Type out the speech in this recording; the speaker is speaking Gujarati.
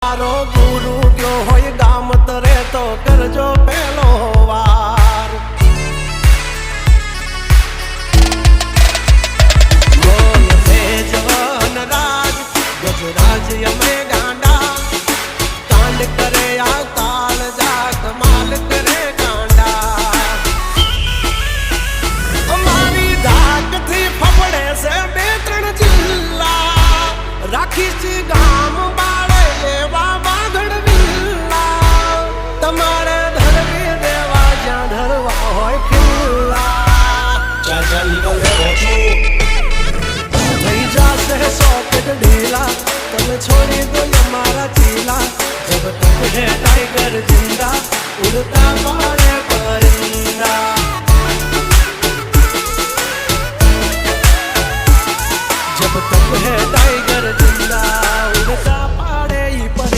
મારો ગુરુ ગયો હોય ગામ તરે તો કરજો પેલો વાર બોલ જવન રાજ ગજરાજ અમે ગાંડા કાંડ કરે આ કાળ જા કમાલ કરે ગાંડા અમારી ધાકથી ફફડે છે બે ત્રણ જિલ્લા રાખી ગામ छोड़ी दो हमारा चीला जब तक है टाइगर जिंदा उड़ता